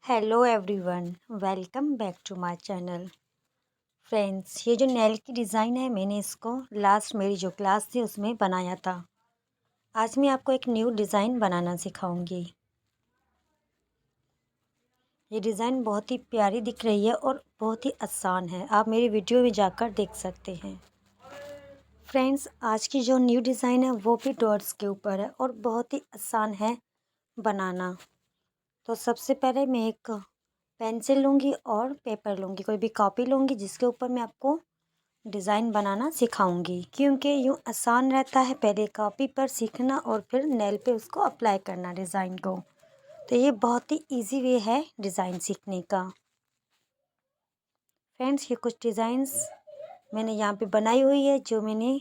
Hello everyone, welcome back to my channel. Friends, ये जो nail की डिज़ाइन है मैंने इसको लास्ट मेरी जो क्लास थी उसमें बनाया था। आज मैं आपको एक न्यू डिज़ाइन बनाना सिखाऊंगी। ये डिज़ाइन बहुत ही प्यारी दिख रही है और बहुत ही आसान है। आप मेरी वीडियो में जाकर देख सकते हैं। फ्रेंड्स, आज की जो न्यू डिज़ाइन है वो भी डॉट्स के ऊपर है और बहुत ही आसान है बनाना। तो सबसे पहले मैं एक पेंसिल लूँगी और पेपर लूँगी, कोई भी कॉपी लूँगी जिसके ऊपर मैं आपको डिज़ाइन बनाना सिखाऊंगी, क्योंकि यूँ आसान रहता है पहले कॉपी पर सीखना और फिर नेल पे उसको अप्लाई करना डिज़ाइन को। तो ये बहुत ही इजी वे है डिज़ाइन सीखने का। फ्रेंड्स, ये कुछ डिज़ाइंस मैंने यहाँ पे बनाई हुई है जो मैंने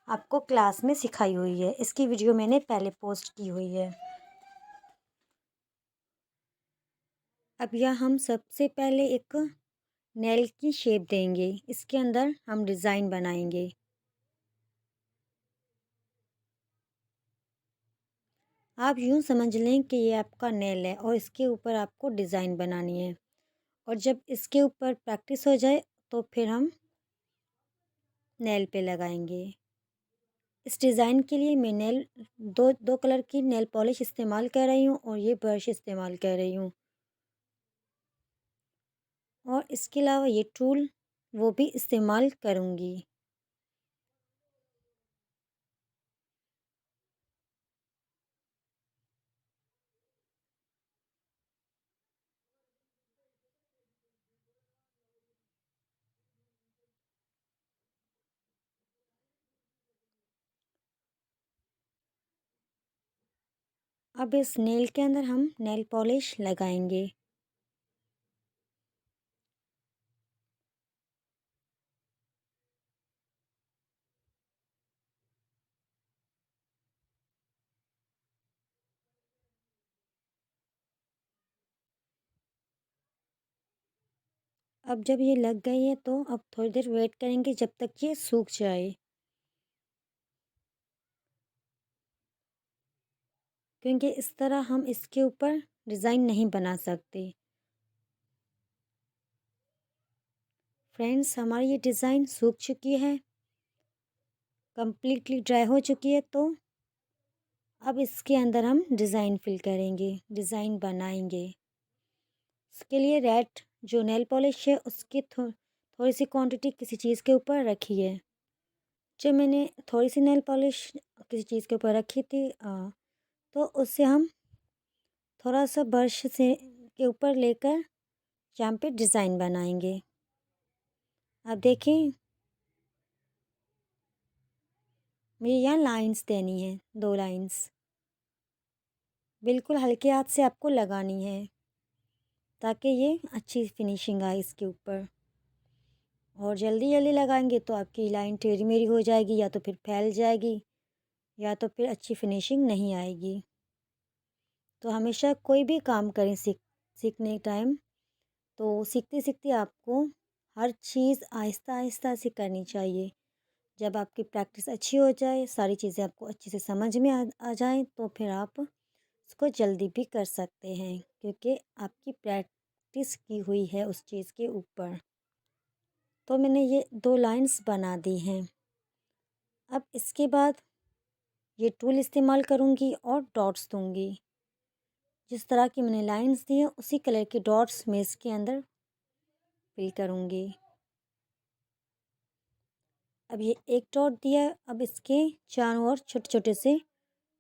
आपको क्लास में सिखाई हुई है। इसकी वीडियो मैंने पहले पोस्ट की हुई है। अब यह हम सबसे पहले एक नेल की शेप देंगे, इसके अंदर हम डिज़ाइन बनाएंगे। आप यूँ समझ लें कि ये आपका नेल है और इसके ऊपर आपको डिज़ाइन बनानी है। और जब इसके ऊपर प्रैक्टिस हो जाए तो फिर हम नेल पे लगाएंगे। इस डिज़ाइन के लिए मैं नेल दो दो कलर की नेल पॉलिश इस्तेमाल कर रही हूँ और ये ब्रश इस्तेमाल कर रही हूँ। और इसके अलावा ये टूल वो भी इस्तेमाल करूँगी। अब इस नेल के अंदर हम नेल पॉलिश लगाएंगे। अब जब ये लग गई है तो अब थोड़ी देर वेट करेंगे जब तक ये सूख जाए, क्योंकि इस तरह हम इसके ऊपर डिज़ाइन नहीं बना सकते। फ्रेंड्स, हमारी ये डिज़ाइन सूख चुकी है, कंप्लीटली ड्राई हो चुकी है। तो अब इसके अंदर हम डिज़ाइन फिल करेंगे, डिज़ाइन बनाएंगे। इसके लिए रेड जो नेल पॉलिश है उसकी थोड़ी सी क्वांटिटी किसी चीज़ के ऊपर रखी है। जब मैंने थोड़ी सी नेल पॉलिश किसी चीज़ के ऊपर रखी थी तो उससे हम थोड़ा सा ब्रश से के ऊपर लेकर यहाँ पे डिज़ाइन बनाएंगे। अब देखें, मुझे यहाँ लाइंस देनी है, 2 लाइंस बिल्कुल हल्के हाथ से आपको लगानी है ताकि ये अच्छी फिनिशिंग आए इसके ऊपर। और जल्दी जल्दी लगाएंगे तो आपकी लाइन टेढ़ी मेढ़ी हो जाएगी, या तो फिर फैल जाएगी, या तो फिर अच्छी फिनिशिंग नहीं आएगी। तो हमेशा कोई भी काम करें सीखने टाइम, तो सीखते सीखते आपको हर चीज़ आहिस्ता आहिस्ता से करनी चाहिए। जब आपकी प्रैक्टिस अच्छी हो जाए, सारी चीज़ें आपको अच्छे से समझ में आ जाएं, तो फिर आप उसको जल्दी भी कर सकते हैं, क्योंकि आपकी प्रैक्टिस की हुई है उस चीज़ के ऊपर। तो मैंने ये 2 लाइंस बना दी हैं। अब इसके बाद ये टूल इस्तेमाल करूँगी और डॉट्स दूँगी। जिस तरह की मैंने लाइंस दी हैं उसी कलर के डॉट्स मैं इसके अंदर फिल करूँगी। अब ये एक डॉट दिया है, अब इसके चारों ओर छोटे छोटे से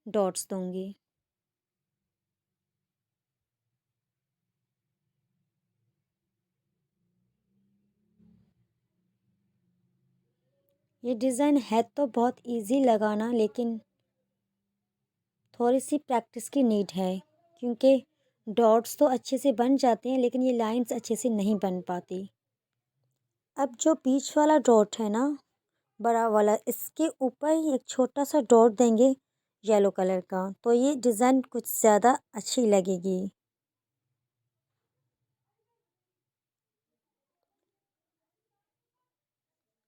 डॉट्स दूँगी। ये डिज़ाइन है तो बहुत इजी लगाना, लेकिन थोड़ी सी प्रैक्टिस की नीड है, क्योंकि डॉट्स तो अच्छे से बन जाते हैं लेकिन ये लाइंस अच्छे से नहीं बन पाती। अब जो बीच वाला डॉट है ना, बड़ा वाला, इसके ऊपर ही एक छोटा सा डॉट देंगे येलो कलर का, तो ये डिज़ाइन कुछ ज़्यादा अच्छी लगेगी।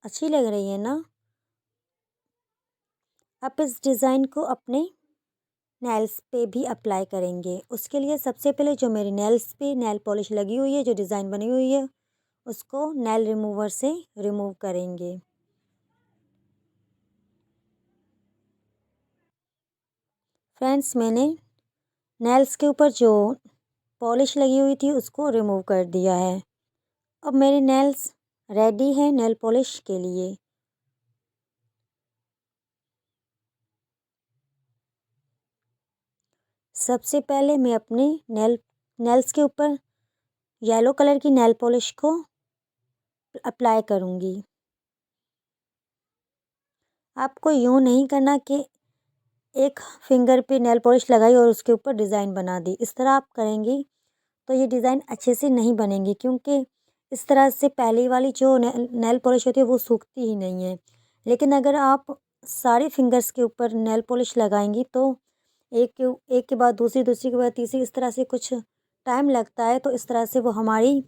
अच्छी लग रही है ना। आप इस डिज़ाइन को अपने नेल्स पे भी अप्लाई करेंगे। उसके लिए सबसे पहले जो मेरे नेल्स पे नेल पॉलिश लगी हुई है, जो डिज़ाइन बनी हुई है, उसको नेल रिमूवर से रिमूव करेंगे। फ्रेंड्स, मैंने नेल्स के ऊपर जो पॉलिश लगी हुई थी उसको रिमूव कर दिया है। अब मेरे नेल्स रेडी हैं नेल पॉलिश के लिए। सबसे पहले मैं अपने नेल्स के ऊपर येलो कलर की नेल पॉलिश को अप्लाई करूँगी। आपको यूँ नहीं करना कि एक फिंगर पे नेल पॉलिश लगाई और उसके ऊपर डिज़ाइन बना दी। इस तरह आप करेंगी तो ये डिज़ाइन अच्छे से नहीं बनेंगी, क्योंकि इस तरह से पहली वाली जो नेल पॉलिश होती है वो सूखती ही नहीं है। लेकिन अगर आप सारे फिंगर्स के ऊपर नेल पॉलिश लगाएंगी तो एक के बाद दूसरी, दूसरी के बाद तीसरी, इस तरह से कुछ टाइम लगता है। तो इस तरह से वो हमारी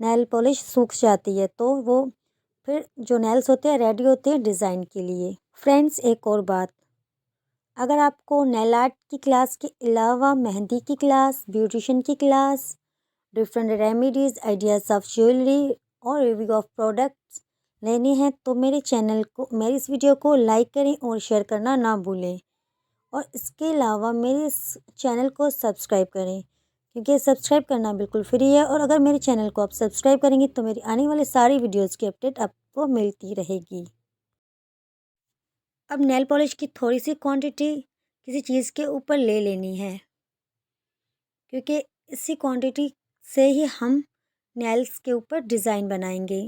नेल पॉलिश सूख जाती है, तो वो फिर जो नेल्स होते हैं रेडी होते हैं डिज़ाइन के लिए। फ्रेंड्स, एक और बात, अगर आपको नेल आर्ट की क्लास के अलावा मेहंदी की क्लास, ब्यूटिशियन की class, different remedies, ideas of jewellery और रिव्यू ऑफ प्रोडक्ट्स लेने हैं तो मेरी इस वीडियो को लाइक करें और शेयर करना ना भूलें। और इसके अलावा मेरे इस चैनल को सब्सक्राइब करें, क्योंकि सब्सक्राइब करना बिल्कुल फ्री है। और अगर मेरे चैनल को आप सब्सक्राइब करेंगे तो मेरी आने वाली सारी वीडियोज़ की अपडेट आपको मिलती रहेगी। अब नेल पॉलिश की थोड़ी सी क्वांटिटी किसी चीज़ के ऊपर ले लेनी है, क्योंकि इसी क्वांटिटी से ही हम नेल्स के ऊपर डिज़ाइन बनाएंगे।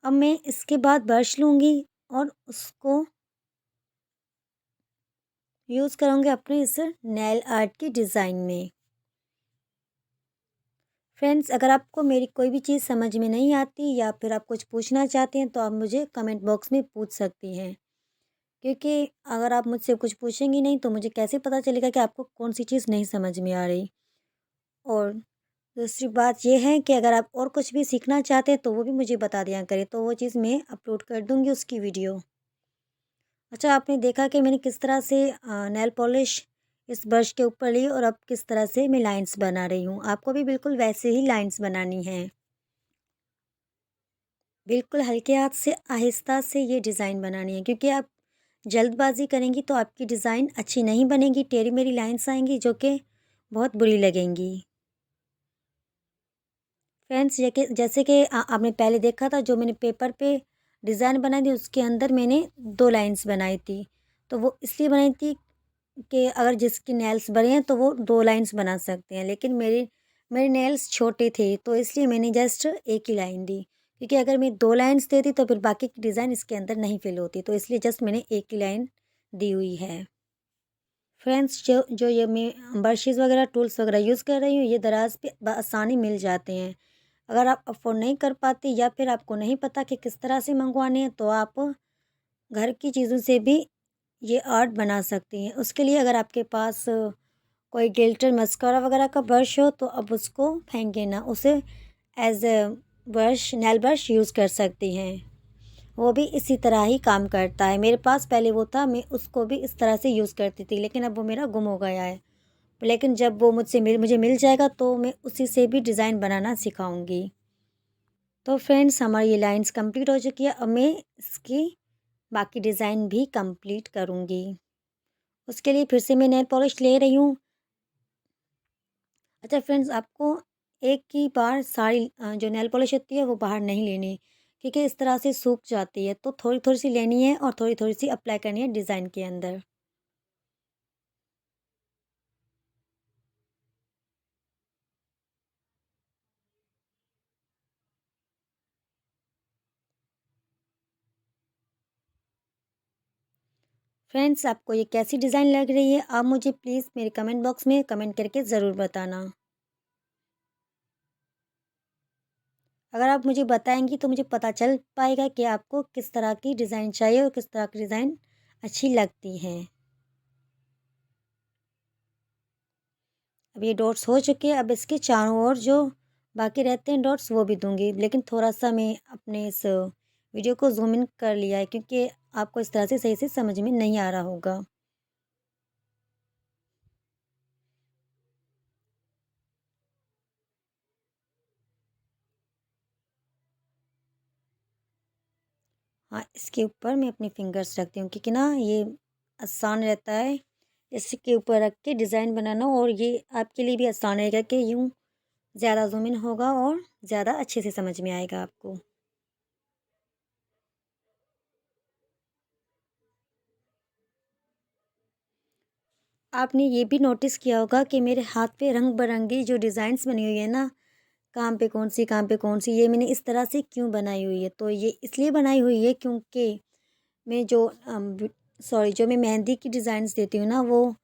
अब मैं इसके बाद ब्रश लूँगी और उसको यूज़ करूँगी अपने इस नेल आर्ट की डिज़ाइन में। फ्रेंड्स, अगर आपको मेरी कोई भी चीज़ समझ में नहीं आती या फिर आप कुछ पूछना चाहते हैं तो आप मुझे कमेंट बॉक्स में पूछ सकती हैं, क्योंकि अगर आप मुझसे कुछ पूछेंगी नहीं तो मुझे कैसे पता चलेगा कि आपको कौन सी चीज़ नहीं समझ में आ रही। और दूसरी बात ये है कि अगर आप और कुछ भी सीखना चाहते हैं तो वो भी मुझे बता दिया करें, तो वो चीज़ मैं अपलोड कर दूँगी उसकी वीडियो। अच्छा, आपने देखा कि मैंने किस तरह से नेल पॉलिश इस ब्रश के ऊपर ली और अब किस तरह से मैं लाइंस बना रही हूँ। आपको भी बिल्कुल वैसे ही लाइंस बनानी है। बिल्कुल हल्के हाथ से आहिस्ता से ये डिज़ाइन बनानी है, क्योंकि आप जल्दबाजी करेंगी तो आपकी डिज़ाइन अच्छी नहीं बनेगी, टेढ़ी मेढ़ी लाइंस आएंगी जो कि बहुत बुरी लगेंगी। फ्रेंड्स, जैसे कि आपने पहले देखा था, जो मैंने पेपर पे डिज़ाइन बनाई थी उसके अंदर मैंने 2 लाइन्स बनाई थी। तो वो इसलिए बनाई थी कि अगर जिसके नेल्स बड़े हैं तो वो 2 लाइन्स बना सकते हैं, लेकिन मेरे मेरे नेल्स छोटे थे तो इसलिए मैंने जस्ट 1 ही लाइन दी, क्योंकि अगर मैं 2 लाइन्स देती तो फिर बाकी की डिज़ाइन इसके अंदर नहीं फ़िल होती, तो इसलिए जस्ट मैंने 1 ही लाइन दी हुई है। फ्रेंड्स, जो जो ये मैं ब्रशेज़ वगैरह टूल्स वगैरह यूज़ कर रही हूँ, ये दराज़ पे बआसानी मिल जाते हैं। अगर आप अफ़ोर्ड नहीं कर पाती या फिर आपको नहीं पता कि किस तरह से मंगवाने हैं, तो आप घर की चीज़ों से भी ये आर्ट बना सकती हैं। उसके लिए अगर आपके पास कोई गिल्टर मस्कारा वगैरह का ब्रश हो तो अब उसको फेंके ना, उसे as a brush, nail brush use कर सकती हैं। वो भी इसी तरह ही काम करता है। मेरे पास पहले वो था, मैं उसको भी इस तरह से यूज़ करती थी, लेकिन अब वो मेरा गुम हो गया है। लेकिन जब वो मुझे मिल जाएगा तो मैं उसी से भी डिज़ाइन बनाना सिखाऊँगी। तो फ्रेंड्स, हमारी ये लाइन्स कंप्लीट हो चुकी है। अब मैं इसकी बाकी डिज़ाइन भी कंप्लीट करूँगी। उसके लिए फिर से मैं नेल पॉलिश ले रही हूँ। अच्छा फ्रेंड्स, आपको एक ही बार सारी जो नेल पॉलिश होती है वो बाहर नहीं लेनी, क्योंकि इस तरह से सूख जाती है। तो थोड़ी-थोड़ी सी लेनी है और थोड़ी-थोड़ी सी अप्लाई करनी है डिज़ाइन के अंदर। फ्रेंड्स, आपको ये कैसी डिज़ाइन लग रही है? आप मुझे प्लीज़ मेरे कमेंट बॉक्स में कमेंट करके ज़रूर बताना। अगर आप मुझे बताएँगी तो मुझे पता चल पाएगा कि आपको किस तरह की डिज़ाइन चाहिए और किस तरह की डिज़ाइन अच्छी लगती हैं। अब ये डॉट्स हो चुके हैं, अब इसके चारों ओर जो बाकी रहते हैं डॉट्स वो भी दूँगी। लेकिन थोड़ा-सा मैं अपने इस वीडियो को ज़ूम इन कर लिया है, क्योंकि आपको इस तरह से सही से समझ में नहीं आ रहा होगा। इसके ऊपर मैं अपनी फिंगर्स रखती हूँ क्योंकि ना ये आसान रहता है इसके ऊपर रख के डिज़ाइन बनाना, और ये आपके लिए भी आसान रहेगा कि यूँ ज़्यादा ज़ूम इन होगा और ज़्यादा अच्छे से समझ में आएगा आपको। आपने ये भी नोटिस किया होगा कि मेरे हाथ पे रंग-बिरंगी जो डिज़ाइन्स बनी हुई है ना, कहाँ पे कौन-सी, कहाँ पे कौन-सी, ये मैंने इस तरह से क्यों बनाई हुई है? तो ये इसलिए बनाई हुई है क्योंकि मैं जो जो मैं मेहंदी की डिज़ाइन्स देती हूँ ना वो,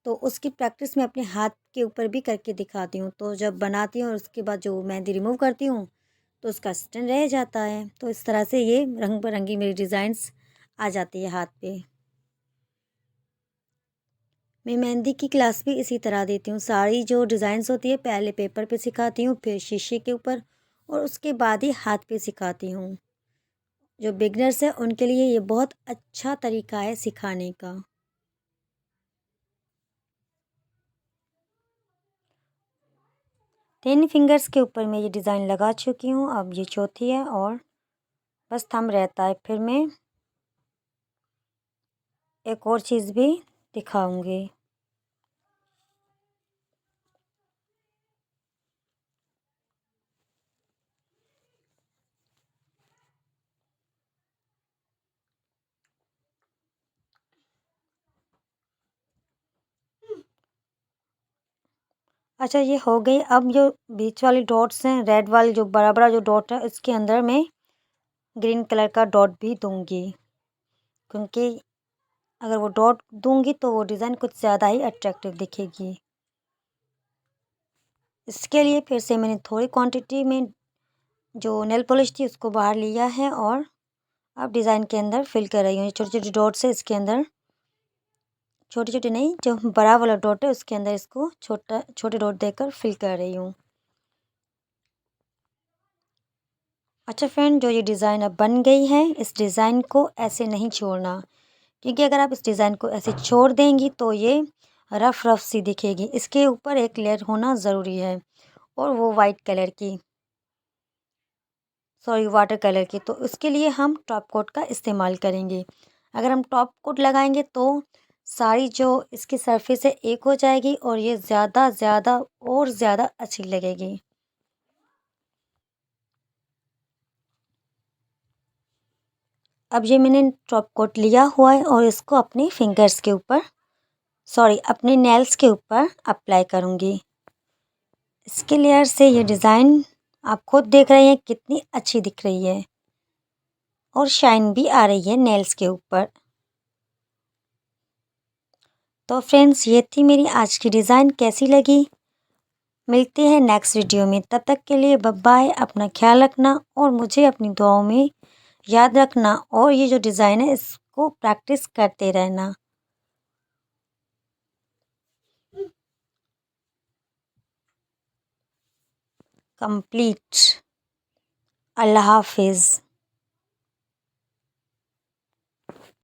तो उसकी प्रैक्टिस मैं अपने हाथ के ऊपर भी करके दिखाती हूँ। तो जब बनाती हूँ और उसके बाद जो मेहंदी रिमूव करती हूँ, तो उसका स्टैंड रह जाता है। तो इस तरह से ये रंग-बिरंगी मेरी डिज़ाइन्स आ जाती है हाथ पे। मैं मेहंदी की क्लास भी इसी तरह देती हूँ। सारी जो डिज़ाइन्स होती है पहले पेपर पे सिखाती हूँ, फिर शीशे के ऊपर, और उसके बाद ही हाथ पे सिखाती हूँ। जो बिगनर्स हैं उनके लिए ये बहुत अच्छा तरीका है सिखाने का। 10 फिंगर्स के ऊपर मैं ये डिज़ाइन लगा चुकी हूँ, अब ये चौथी है और बस थंब रहता है। फिर मैं एक और चीज़ भी दिखाऊंगी। अच्छा, ये हो गई। अब जो बीच वाली डॉट्स हैं, रेड वाली जो बड़ा-बड़ा जो डॉट है, इसके अंदर मैं ग्रीन कलर का डॉट भी दूंगी, क्योंकि अगर वो डॉट दूंगी तो वो डिज़ाइन कुछ ज़्यादा ही अट्रैक्टिव दिखेगी। इसके लिए फिर से मैंने थोड़ी क्वांटिटी में जो नेल पॉलिश थी उसको बाहर लिया है और अब डिज़ाइन के अंदर फिल कर रही हूँ। छोटी-छोटी डॉट्स है इसके अंदर, छोटी-छोटी नहीं, जो बड़ा वाला डॉट है उसके अंदर इसको छोटे डॉट देकर फिल कर रही हूँ। अच्छा फ्रेंड, जो ये डिज़ाइन अब बन गई है, इस डिज़ाइन को ऐसे नहीं छोड़ना, क्योंकि अगर आप इस डिज़ाइन को ऐसे छोड़ देंगी तो ये रफ़ रफ़ सी दिखेगी। इसके ऊपर एक लेयर होना ज़रूरी है, और वो वाइट कलर की, सॉरी वाटर कलर की। तो उसके लिए हम टॉप कोट का इस्तेमाल करेंगे। अगर हम टॉप कोट लगाएंगे तो सारी जो इसकी सरफेस है एक हो जाएगी और ये ज़्यादा ज़्यादा और ज़्यादा अच्छी लगेगी। अब ये मैंने टॉप कोट लिया हुआ है और इसको अपने फिंगर्स के ऊपर, सॉरी अपने नेल्स के ऊपर अप्लाई करूँगी। इसके लेयर से ये डिज़ाइन आप खुद देख रहे हैं कितनी अच्छी दिख रही है, और शाइन भी आ रही है नेल्स के ऊपर। तो फ्रेंड्स, ये थी मेरी आज की डिज़ाइन। कैसी लगी? मिलते हैं नेक्स्ट वीडियो में। तब तक के लिए बाय बाय। अपना ख्याल रखना और मुझे अपनी दुआओं में याद रखना, और ये जो डिज़ाइन है इसको प्रैक्टिस करते रहना। कंप्लीट। अल्लाह हाफिज़।